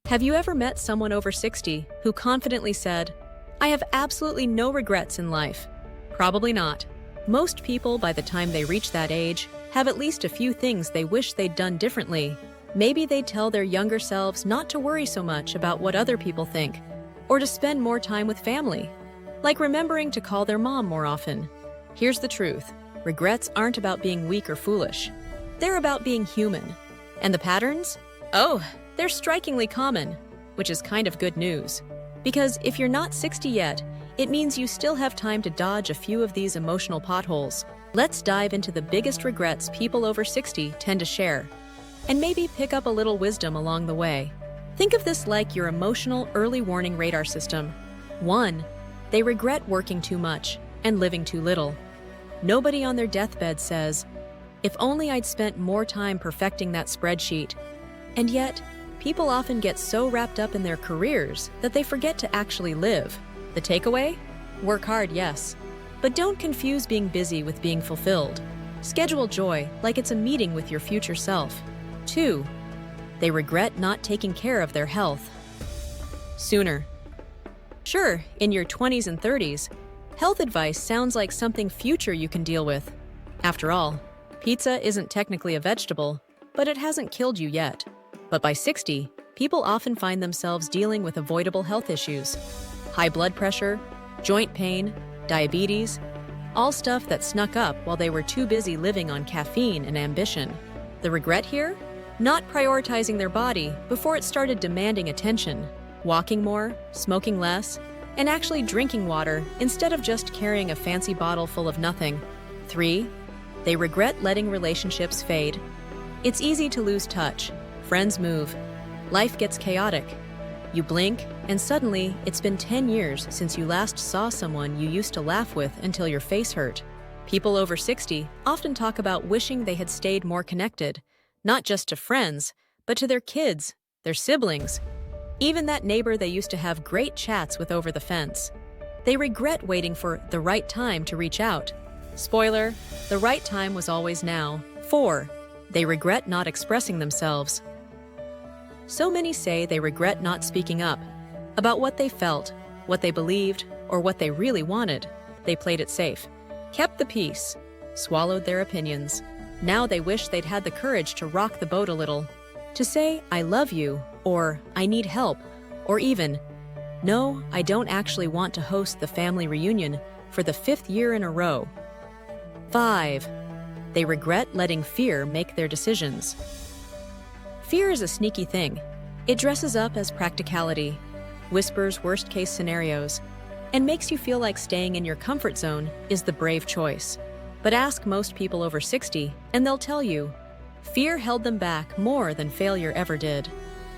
Have you ever met someone over 60 who confidently said, "I have absolutely no regrets in life"? Probably not. Most people, by the time they reach that age, have at least a few things they wish they'd done differently. Maybe they'd tell their younger selves not to worry so much about what other people think, or to spend more time with family, like remembering to call their mom more often. Here's the truth. Regrets aren't about being weak or foolish. They're about being human. And the patterns? Oh, they're strikingly common, which is kind of good news. Because if you're not 60 yet, it means you still have time to dodge a few of these emotional potholes. Let's dive into the biggest regrets people over 60 tend to share, and maybe pick up a little wisdom along the way. Think of this like your emotional early warning radar system. 1. They regret working too much and living too little. Nobody on their deathbed says, "If only I'd spent more time perfecting that spreadsheet." And yet, people often get so wrapped up in their careers that they forget to actually live. The takeaway? Work hard, yes. But don't confuse being busy with being fulfilled. Schedule joy like it's a meeting with your future self. 2. They regret not taking care of their health sooner. Sure, in your 20s and 30s, health advice sounds like something future you can deal with. After all, pizza isn't technically a vegetable, but it hasn't killed you yet. But by 60, people often find themselves dealing with avoidable health issues. High blood pressure, joint pain, diabetes, all stuff that snuck up while they were too busy living on caffeine and ambition. The regret here? Not prioritizing their body before it started demanding attention, walking more, smoking less, and actually drinking water instead of just carrying a fancy bottle full of nothing. 3. They regret letting relationships fade. It's easy to lose touch. Friends move. Life gets chaotic. You blink, and suddenly it's been 10 years since you last saw someone you used to laugh with until your face hurt. People over 60 often talk about wishing they had stayed more connected, not just to friends, but to their kids, their siblings, even that neighbor they used to have great chats with over the fence. They regret waiting for the right time to reach out. Spoiler, the right time was always now. 4. They regret not expressing themselves. So many say they regret not speaking up about what they felt, what they believed, or what they really wanted. They played it safe, kept the peace, swallowed their opinions. Now they wish they'd had the courage to rock the boat a little, to say, "I love you," or "I need help," or even, "No, I don't actually want to host the family reunion for the 5th year in a row." 5. They regret letting fear make their decisions. Fear is a sneaky thing. It dresses up as practicality, whispers worst-case scenarios, and makes you feel like staying in your comfort zone is the brave choice. But ask most people over 60, and they'll tell you, fear held them back more than failure ever did.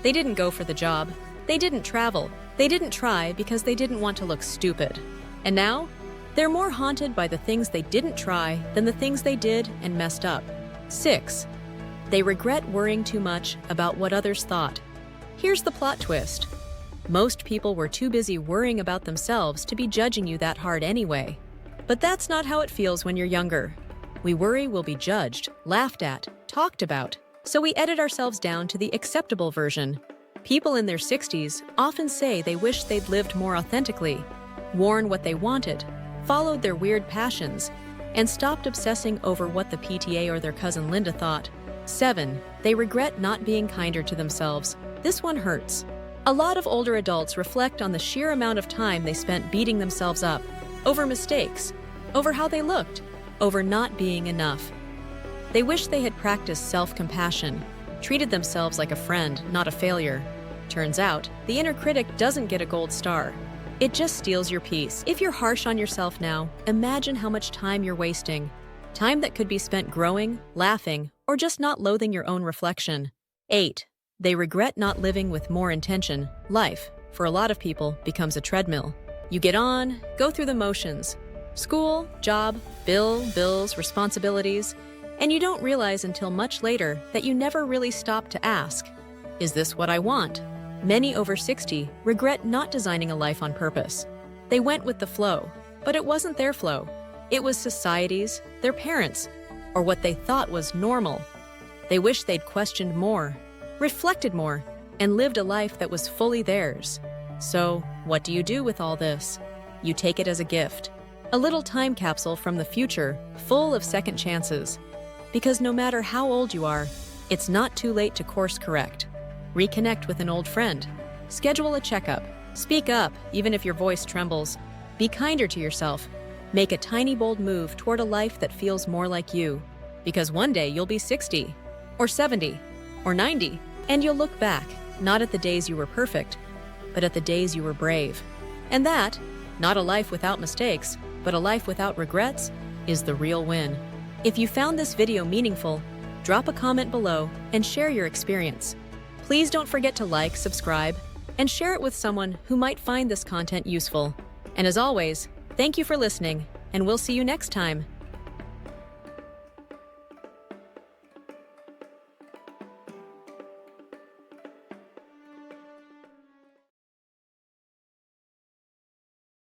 They didn't go for the job. They didn't travel. They didn't try because they didn't want to look stupid. And now, they're more haunted by the things they didn't try than the things they did and messed up. 6. They regret worrying too much about what others thought. Here's the plot twist. Most people were too busy worrying about themselves to be judging you that hard anyway. But that's not how it feels when you're younger. We worry we'll be judged, laughed at, talked about, so we edit ourselves down to the acceptable version. People in their 60s often say they wish they'd lived more authentically, worn what they wanted, followed their weird passions, and stopped obsessing over what the PTA or their cousin Linda thought. 7. They regret not being kinder to themselves. This one hurts. A lot of older adults reflect on the sheer amount of time they spent beating themselves up, over mistakes, over how they looked, over not being enough. They wish they had practiced self-compassion, treated themselves like a friend, not a failure. Turns out, the inner critic doesn't get a gold star. It just steals your peace. If you're harsh on yourself now, imagine how much time you're wasting. Time that could be spent growing, laughing, or just not loathing your own reflection. 8. They regret not living with more intention. Life, for a lot of people, becomes a treadmill. You get on, go through the motions. School, job, bills, responsibilities, and you don't realize until much later that you never really stopped to ask, is this what I want? Many over 60 regret not designing a life on purpose. They went with the flow, but it wasn't their flow. It was society's, their parents', or what they thought was normal. They wish they'd questioned more, reflected more, and lived a life that was fully theirs. So, what do you do with all this? You take it as a gift, a little time capsule from the future, full of second chances. Because no matter how old you are, it's not too late to course correct. Reconnect with an old friend. Schedule a checkup. Speak up, even if your voice trembles. Be kinder to yourself. Make a tiny, bold move toward a life that feels more like you. Because one day you'll be 60, or 70, or 90, and you'll look back, not at the days you were perfect, but at the days you were brave. And that, not a life without mistakes, but a life without regrets, is the real win. If you found this video meaningful, drop a comment below and share your experience. Please don't forget to like, subscribe, and share it with someone who might find this content useful. And as always, thank you for listening, and we'll see you next time.